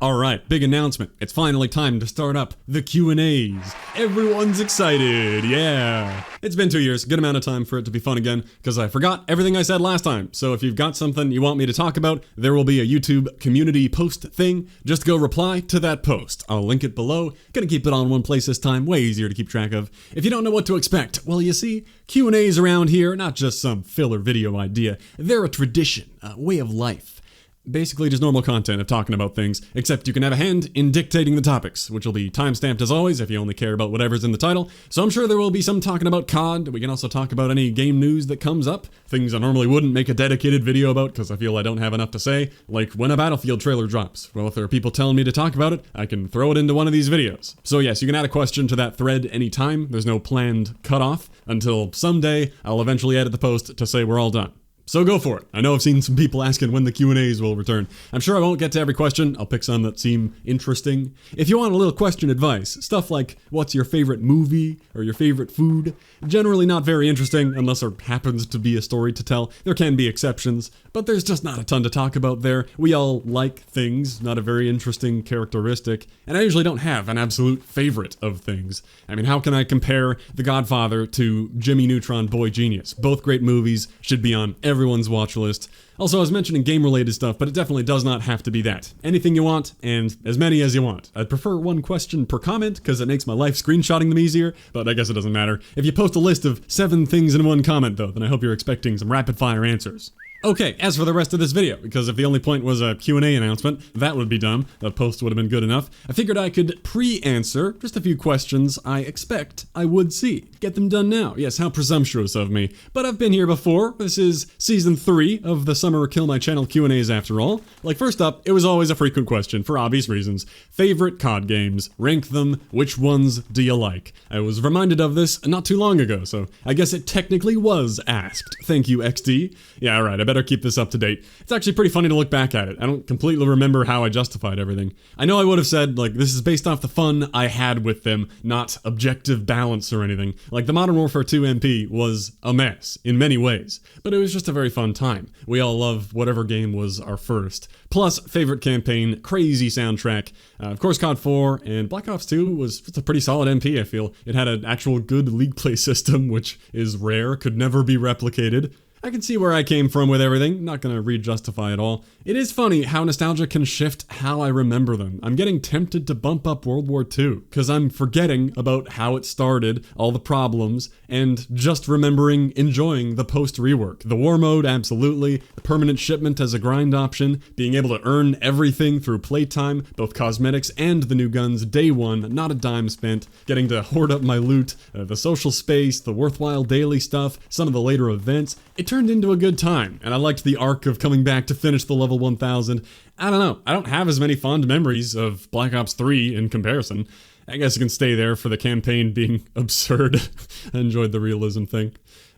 Alright, big announcement. It's finally time to start up the Q&As. Everyone's excited, yeah. It's been 2 years, good amount of time for it to be fun again, because I forgot everything I said last time. So if you've got something you want me to talk about, there will be a YouTube community post thing. Just go reply to that post. I'll link it below. Gonna keep it on one place this time, way easier to keep track of. If you don't know what to expect, well, you see, Q&As around here, not just some filler video idea. They're a tradition, a way of life. Basically just normal content of talking about things, except you can have a hand in dictating the topics, which will be timestamped as always if you only care about whatever's in the title. So I'm sure there will be some talking about COD. We can also talk about any game news that comes up, things I normally wouldn't make a dedicated video about because I feel I don't have enough to say, like when a Battlefield trailer drops. Well, if there are people telling me to talk about it, I can throw it into one of these videos. So yes, you can add a question to that thread anytime. There's no planned cutoff until someday I'll eventually edit the post to say we're all done. So go for it. I know I've seen some people asking when the Q&As will return. I'm sure I won't get to every question. I'll pick some that seem interesting. If you want a little question advice, stuff like what's your favorite movie or your favorite food, generally not very interesting unless there happens to be a story to tell. There can be exceptions, but there's just not a ton to talk about there. We all like things, not a very interesting characteristic, and I usually don't have an absolute favorite of things. I mean, how can I compare The Godfather to Jimmy Neutron Boy Genius? Both great movies, should be on everyone's watch list. Also, I was mentioning game-related stuff, but it definitely does not have to be that. Anything you want, and as many as you want. I'd prefer one question per comment, because it makes my life screenshotting them easier, but I guess it doesn't matter. If you post a list of 7 things in one comment, though, then I hope you're expecting some rapid-fire answers. Okay, as for the rest of this video, because if the only point was a Q&A announcement, that would be dumb. That post would have been good enough. I figured I could pre-answer just a few questions I expect I would see. Get them done now. Yes, how presumptuous of me. But I've been here before. This is season 3 of the Summer Kill My Channel Q&As after all. Like, first up, it was always a frequent question, for obvious reasons. Favorite COD games. Rank them. Which ones do you like? I was reminded of this not too long ago, so I guess it technically was asked. Thank you, XD. Yeah, alright, I better keep this up to date. It's actually pretty funny to look back at it. I don't completely remember how I justified everything. I know I would have said, like, this is based off the fun I had with them, not objective balance or anything. Like, the Modern Warfare 2 MP was a mess, in many ways. But it was just a very fun time. We all love whatever game was our first. Plus, favorite campaign, crazy soundtrack. Of course, COD 4 and Black Ops 2 was just a pretty solid MP, I feel. It had an actual good league play system, which is rare, could never be replicated. I can see where I came from with everything, not gonna re-justify it all. It is funny how nostalgia can shift how I remember them. I'm getting tempted to bump up World War II, because I'm forgetting about how it started, all the problems, and just remembering enjoying the post-rework. The war mode, absolutely. The permanent shipment as a grind option, being able to earn everything through playtime, both cosmetics and the new guns, day one, not a dime spent, getting to hoard up my loot, the social space, the worthwhile daily stuff, some of the later events. It turned into a good time, and I liked the arc of coming back to finish the level 1000. I don't know, I don't have as many fond memories of Black Ops 3 in comparison. I guess you can stay there for the campaign being absurd. I enjoyed the realism thing.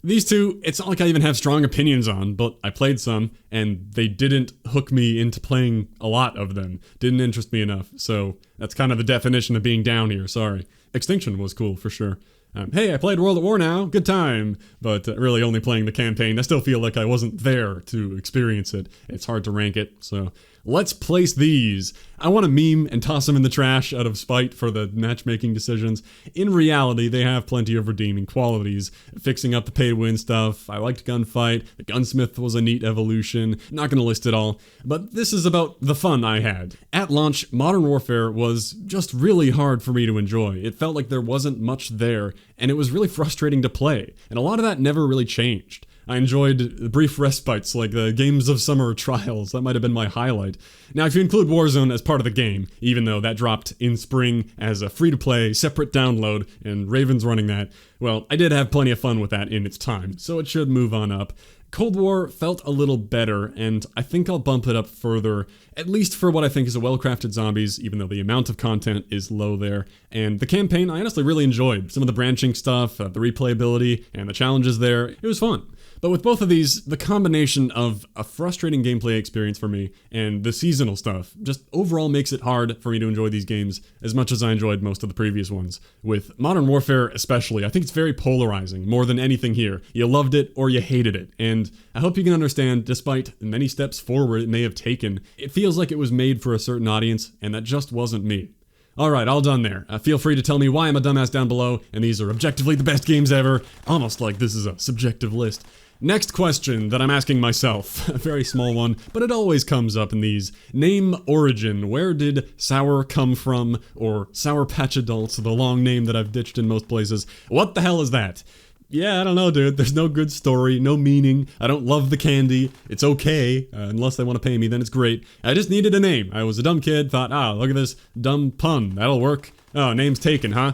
These two, it's not like I even have strong opinions on, but I played some, and they didn't hook me into playing a lot of them. Didn't interest me enough, so that's kind of the definition of being down here, sorry. Extinction was cool, for sure. Hey, I played World at War now, good time, but really only playing the campaign. I still feel like I wasn't there to experience it. It's hard to rank it, so let's place these. I want to meme and toss them in the trash out of spite for the matchmaking decisions. In reality, they have plenty of redeeming qualities. Fixing up the pay-to-win stuff, I liked Gunfight, the Gunsmith was a neat evolution, not gonna list it all, but this is about the fun I had. At launch, Modern Warfare was just really hard for me to enjoy. It felt like there wasn't much there, and it was really frustrating to play, and a lot of that never really changed. I enjoyed brief respites like the Games of Summer Trials. That might have been my highlight. Now, if you include Warzone as part of the game, even though that dropped in spring as a free-to-play, separate download, and Raven's running that, well, I did have plenty of fun with that in its time, so it should move on up. Cold War felt a little better, and I think I'll bump it up further, at least for what I think is a well-crafted zombies, even though the amount of content is low there. And the campaign, I honestly really enjoyed. Some of the branching stuff, the replayability, and the challenges there. It was fun. But with both of these, the combination of a frustrating gameplay experience for me and the seasonal stuff just overall makes it hard for me to enjoy these games as much as I enjoyed most of the previous ones. With Modern Warfare especially, I think it's very polarizing more than anything here. You loved it or you hated it, and I hope you can understand, despite the many steps forward it may have taken, it feels like it was made for a certain audience, and that just wasn't me. Alright, all done there. Feel free to tell me why I'm a dumbass down below, and these are objectively the best games ever, almost like this is a subjective list. Next question that I'm asking myself, a very small one, but it always comes up in these. Name origin. Where did sour come from? Or Sour Patch Adults, the long name that I've ditched in most places. What the hell is that? Yeah, I don't know, dude. There's no good story, no meaning. I don't love the candy. It's okay, unless they want to pay me, then it's great. I just needed a name. I was a dumb kid, thought, look at this dumb pun. That'll work. Oh, name's taken, huh?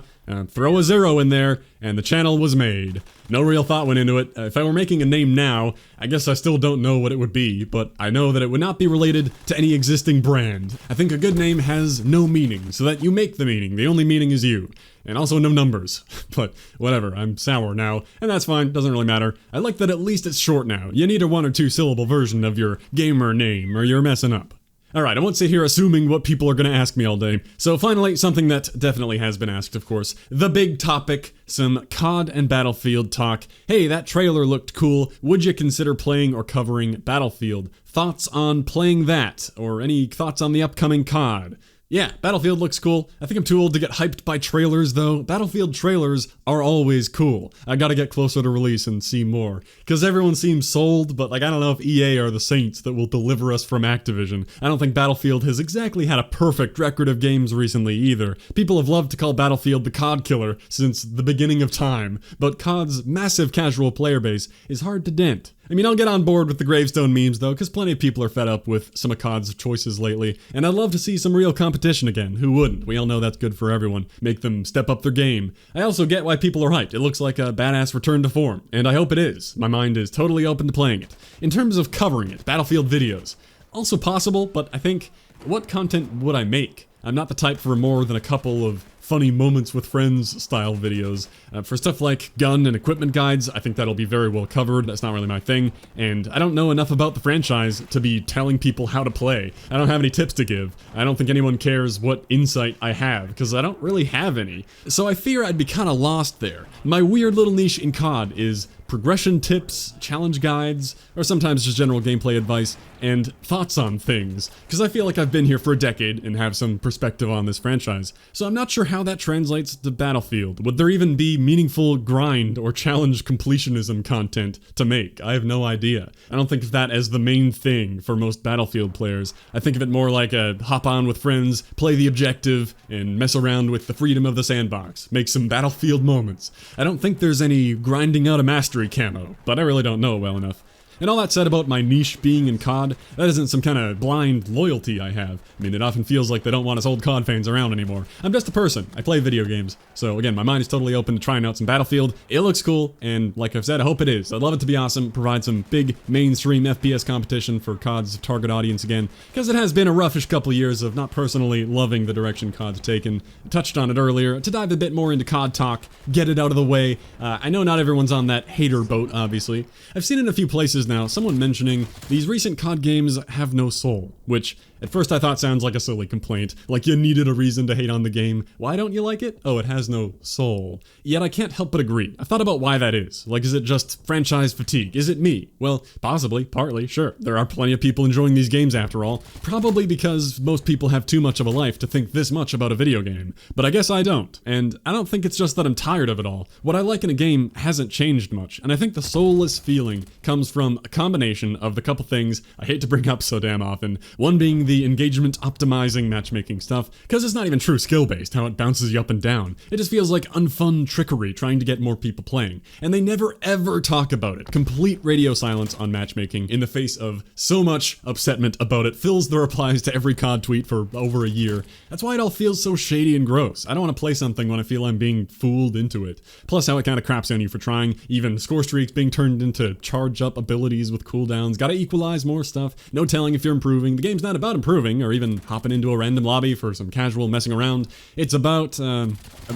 Throw a 0 in there, and the channel was made. No real thought went into it. If I were making a name now, I guess I still don't know what it would be, but I know that it would not be related to any existing brand. I think a good name has no meaning, so that you make the meaning. The only meaning is you. And also no numbers. But whatever, I'm sour now, and that's fine, doesn't really matter. I like that at least it's short now. You need a 1 or 2 syllable version of your gamer name, or you're messing up. Alright, I won't sit here assuming what people are gonna ask me all day. So finally, something that definitely has been asked, of course. The big topic, some COD and Battlefield talk. Hey, that trailer looked cool. Would you consider playing or covering Battlefield? Thoughts on playing that? Or any thoughts on the upcoming COD? Yeah, Battlefield looks cool. I think I'm too old to get hyped by trailers, though. Battlefield trailers are always cool. I gotta get closer to release and see more. Because everyone seems sold, but I don't know if EA are the saints that will deliver us from Activision. I don't think Battlefield has exactly had a perfect record of games recently either. People have loved to call Battlefield the COD killer since the beginning of time, but COD's massive casual player base is hard to dent. I mean, I'll get on board with the gravestone memes though, because plenty of people are fed up with some of COD's choices lately, and I'd love to see some real competition again. Who wouldn't? We all know that's good for everyone. Make them step up their game. I also get why people are hyped. It looks like a badass return to form, and I hope it is. My mind is totally open to playing it. In terms of covering it, Battlefield videos. Also possible, but I think, what content would I make? I'm not the type for more than a couple of funny moments with friends style videos. For stuff like gun and equipment guides, I think that'll be very well covered. That's not really my thing, and I don't know enough about the franchise to be telling people how to play. I don't have any tips to give. I don't think anyone cares what insight I have, because I don't really have any. So I fear I'd be kinda lost there. My weird little niche in COD is progression tips, challenge guides, or sometimes just general gameplay advice, and thoughts on things, because I feel like I've been here for a decade and have some perspective on this franchise, so I'm not sure how that translates to Battlefield. Would there even be meaningful grind or challenge completionism content to make? I have no idea. I don't think of that as the main thing for most Battlefield players. I think of it more like a hop on with friends, play the objective, and mess around with the freedom of the sandbox. Make some Battlefield moments. I don't think there's any grinding out a mastery camo, but I really don't know it well enough. And all that said about my niche being in COD, that isn't some kind of blind loyalty I have. I mean, it often feels like they don't want us old COD fans around anymore. I'm just a person. I play video games. So again, my mind is totally open to trying out some Battlefield. It looks cool, and like I've said, I hope it is. I'd love it to be awesome, provide some big mainstream FPS competition for COD's target audience again, because it has been a roughish couple years of not personally loving the direction COD's taken. I touched on it earlier. To dive a bit more into COD talk, get it out of the way, I know not everyone's on that hater boat, obviously. I've seen in a few places now someone mentioning these recent COD games have no soul, which at first I thought sounds like a silly complaint, like you needed a reason to hate on the game. Why don't you like it? Oh, it has no soul. Yet I can't help but agree. I've thought about why that is. Like, is it just franchise fatigue? Is it me? Well, possibly, partly, sure. There are plenty of people enjoying these games after all. Probably because most people have too much of a life to think this much about a video game. But I guess I don't. And I don't think it's just that I'm tired of it all. What I like in a game hasn't changed much, and I think the soulless feeling comes from a combination of the couple things I hate to bring up so damn often. One being the engagement optimizing matchmaking stuff, because it's not even true skill based, how it bounces you up and down. It just feels like unfun trickery trying to get more people playing. And they never ever talk about it. Complete radio silence on matchmaking in the face of so much upsetment about it fills the replies to every COD tweet for over a year. That's why it all feels so shady and gross. I don't want to play something when I feel I'm being fooled into it. Plus how it kind of craps on you for trying, even score streaks being turned into charge up abilities with cooldowns, gotta equalize more stuff, no telling if you're improving. The game's not about improving or even hopping into a random lobby for some casual messing around. It's about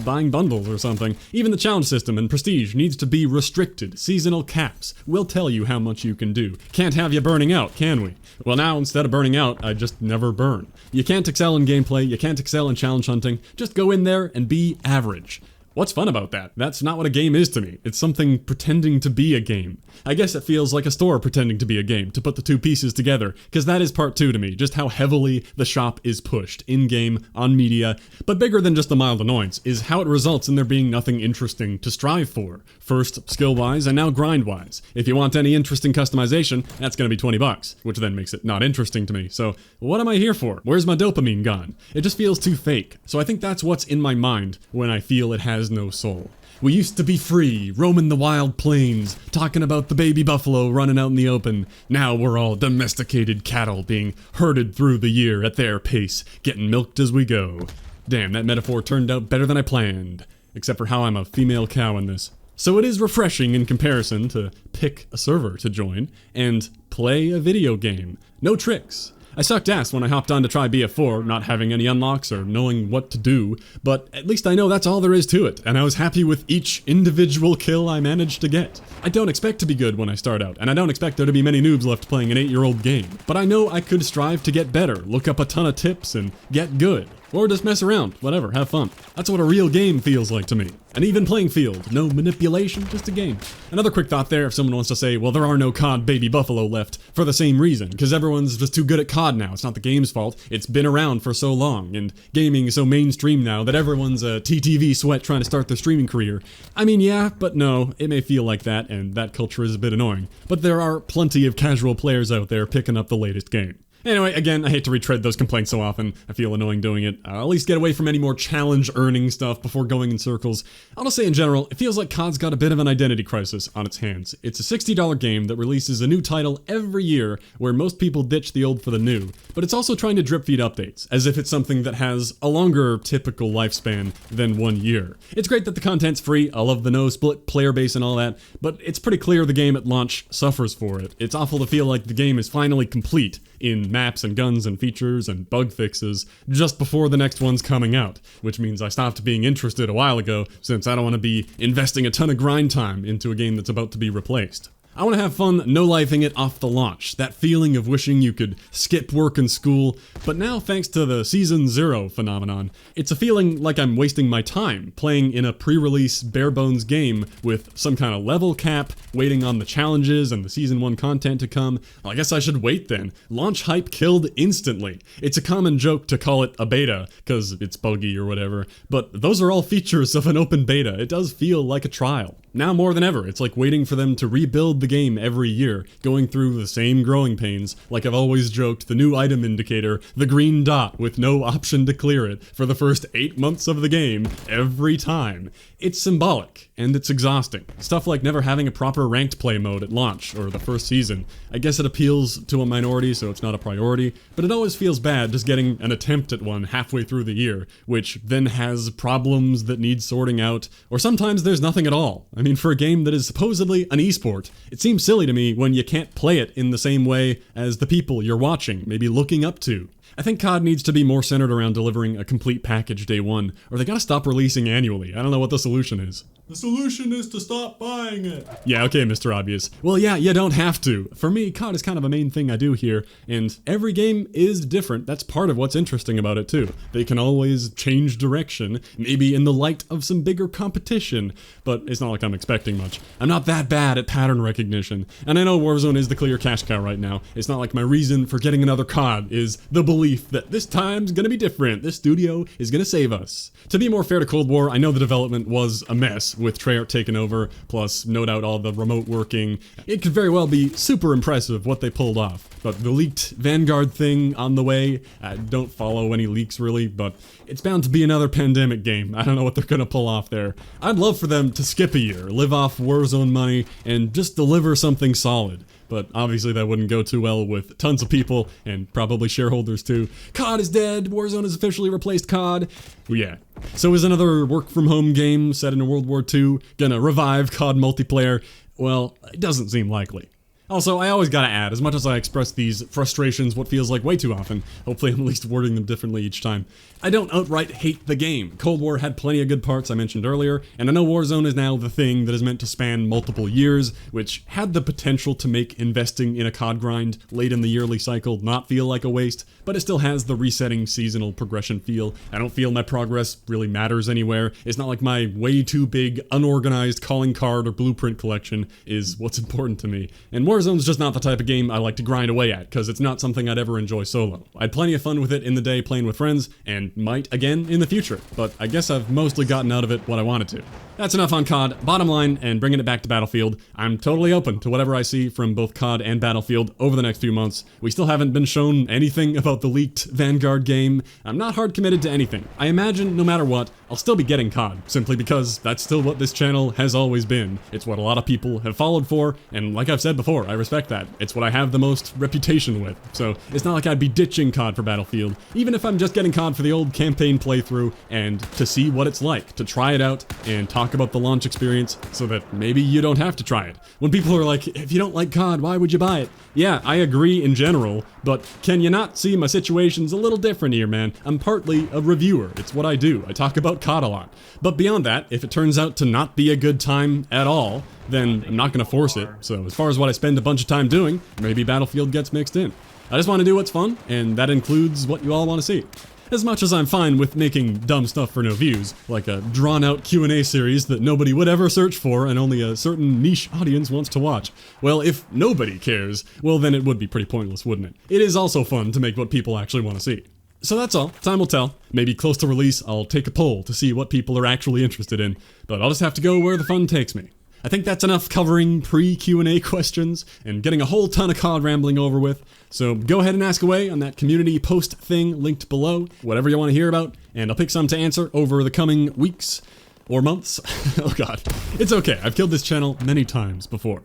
buying bundles or something. Even the challenge system and prestige needs to be restricted. Seasonal caps will tell you how much you can do. Can't have you burning out, can we? Well, now instead of burning out, I just never burn. You can't excel in gameplay, you can't excel in challenge hunting. Just go in there and be average. What's fun about that? That's not what a game is to me. It's something pretending to be a game. I guess it feels like a store pretending to be a game, to put the two pieces together, because that is part two to me, just how heavily the shop is pushed, in-game, on media. But bigger than just the mild annoyance is how it results in there being nothing interesting to strive for. First, skill-wise, and now grind-wise. If you want any interesting customization, that's gonna be $20, which then makes it not interesting to me. So, what am I here for? Where's my dopamine gone? It just feels too fake. So I think that's what's in my mind when I feel it has no soul. We used to be free, roaming the wild plains, talking about the baby buffalo running out in the open. Now we're all domesticated cattle being herded through the year at their pace, getting milked as we go. Damn, that metaphor turned out better than I planned. Except for how I'm a female cow in this. So it is refreshing in comparison to pick a server to join and play a video game. No tricks. I sucked ass when I hopped on to try BF4, not having any unlocks or knowing what to do, but at least I know that's all there is to it, and I was happy with each individual kill I managed to get. I don't expect to be good when I start out, and I don't expect there to be many noobs left playing an 8-year-old game, but I know I could strive to get better, look up a ton of tips, and get good. Or just mess around, whatever, have fun. That's what a real game feels like to me. An even playing field, no manipulation, just a game. Another quick thought there, if someone wants to say, well, there are no CoD Baby Buffalo left, for the same reason, because everyone's just too good at CoD now. It's not the game's fault, it's been around for so long, and gaming is so mainstream now that everyone's a TTV sweat trying to start their streaming career. I mean, yeah, but no, it may feel like that, and that culture is a bit annoying. But there are plenty of casual players out there picking up the latest game. Anyway, again, I hate to retread those complaints so often. I feel annoying doing it. I'll at least get away from any more challenge-earning stuff before going in circles. I'll just say in general, it feels like COD's got a bit of an identity crisis on its hands. It's a $60 game that releases a new title every year, where most people ditch the old for the new. But it's also trying to drip-feed updates, as if it's something that has a longer typical lifespan than 1 year. It's great that the content's free, I love the no-split player base and all that, but it's pretty clear the game at launch suffers for it. It's awful to feel like the game is finally complete in maps and guns and features and bug fixes just before the next one's coming out, which means I stopped being interested a while ago since I don't want to be investing a ton of grind time into a game that's about to be replaced. I want to have fun no-lifing it off the launch, that feeling of wishing you could skip work and school, but now thanks to the Season 0 phenomenon, it's a feeling like I'm wasting my time playing in a pre-release bare-bones game with some kind of level cap, waiting on the challenges and the Season 1 content to come. Well, I guess I should wait then. Launch hype killed instantly. It's a common joke to call it a beta, because it's buggy or whatever, but those are all features of an open beta. It does feel like a trial. Now more than ever, it's like waiting for them to rebuild the game every year, going through the same growing pains. Like I've always joked, the new item indicator, the green dot with no option to clear it for the first 8 months of the game, every time. It's symbolic, and it's exhausting. Stuff like never having a proper ranked play mode at launch, or the first season. I guess it appeals to a minority, so it's not a priority, but it always feels bad just getting an attempt at one halfway through the year, which then has problems that need sorting out, or sometimes there's nothing at all. I mean, for a game that is supposedly an esport, it seems silly to me when you can't play it in the same way as the people you're watching, maybe looking up to. I think COD needs to be more centered around delivering a complete package day one, or they gotta stop releasing annually. I don't know what the solution is. The solution is to stop buying it. Yeah, okay, Mr. Obvious. Well, yeah, you don't have to. For me, COD is kind of a main thing I do here, and every game is different. That's part of what's interesting about it, too. They can always change direction, maybe in the light of some bigger competition, but it's not like I'm expecting much. I'm not that bad at pattern recognition, and I know Warzone is the clear cash cow right now. It's not like my reason for getting another COD is the belief that this time's gonna be different. This studio is gonna save us. To be more fair to Cold War, I know the development was a mess, with Treyarch taking over, plus no doubt all the remote working. It could very well be super impressive what they pulled off. But the leaked Vanguard thing on the way, I don't follow any leaks really, but it's bound to be another pandemic game. I don't know what they're gonna pull off there. I'd love for them to skip a year, live off Warzone money, and just deliver something solid. But obviously that wouldn't go too well with tons of people, and probably shareholders too. COD is dead, Warzone has officially replaced COD. Well, yeah. So is another work-from-home game set in World War II gonna revive COD multiplayer? Well, it doesn't seem likely. Also, I always gotta add, as much as I express these frustrations what feels like way too often, hopefully I'm at least wording them differently each time, I don't outright hate the game. Cold War had plenty of good parts I mentioned earlier, and I know Warzone is now the thing that is meant to span multiple years, which had the potential to make investing in a COD grind late in the yearly cycle not feel like a waste, but it still has the resetting seasonal progression feel. I don't feel my progress really matters anywhere. It's not like my way too big, unorganized calling card or blueprint collection is what's important to me. And Warzone's just not the type of game I like to grind away at, because it's not something I'd ever enjoy solo. I had plenty of fun with it in the day playing with friends, and might again in the future, but I guess I've mostly gotten out of it what I wanted to. That's enough on COD. Bottom line, and bringing it back to Battlefield, I'm totally open to whatever I see from both COD and Battlefield over the next few months. We still haven't been shown anything about the leaked Vanguard game. I'm not hard committed to anything. I imagine, no matter what, I'll still be getting COD, simply because that's still what this channel has always been. It's what a lot of people have followed for, and like I've said before, I respect that. It's what I have the most reputation with, so it's not like I'd be ditching COD for Battlefield, even if I'm just getting COD for the old campaign playthrough and to see what it's like, to try it out and talk about the launch experience so that maybe you don't have to try it. When people are like, if you don't like COD, why would you buy it? Yeah, I agree in general, but can you not see my situation's a little different here, man? I'm partly a reviewer. It's what I do. I talk about COD a lot. But beyond that, if it turns out to not be a good time at all, then I'm not gonna force it. So as far as what I spend a bunch of time doing, maybe Battlefield gets mixed in. I just want to do what's fun, and that includes what you all want to see. As much as I'm fine with making dumb stuff for no views, like a drawn-out Q&A series that nobody would ever search for and only a certain niche audience wants to watch. Well, if nobody cares, well then it would be pretty pointless, wouldn't it? It is also fun to make what people actually want to see. So that's all. Time will tell. Maybe close to release, I'll take a poll to see what people are actually interested in, but I'll just have to go where the fun takes me. I think that's enough covering pre-Q&A questions and getting a whole ton of COD rambling over with. So go ahead and ask away on that community post thing linked below, whatever you want to hear about, and I'll pick some to answer over the coming weeks or months. Oh god. It's okay, I've killed this channel many times before.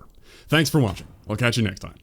Thanks for watching. I'll catch you next time.